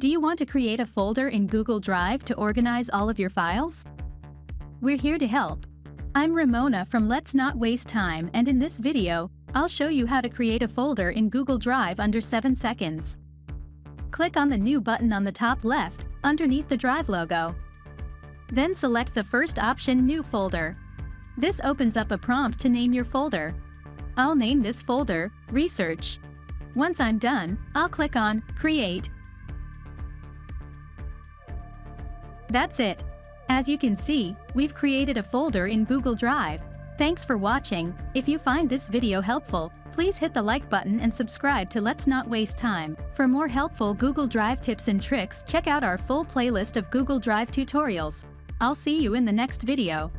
Do you want to create a folder in Google Drive to organize all of your files? We're here to help. I'm Ramona from Let's Not Waste Time, and in this video, I'll show you how to create a folder in Google Drive under 7 seconds. Click on the New button on the top left, underneath the Drive logo. Then select the first option, New Folder. This opens up a prompt to name your folder. I'll name this folder Research. Once I'm done, I'll click on Create. That's it. As you can see, we've created a folder in Google Drive. Thanks for watching. If you find this video helpful, please hit the like button and subscribe to Let's Not Waste Time. For more helpful Google Drive tips and tricks, check out our full playlist of Google Drive tutorials. I'll see you in the next video.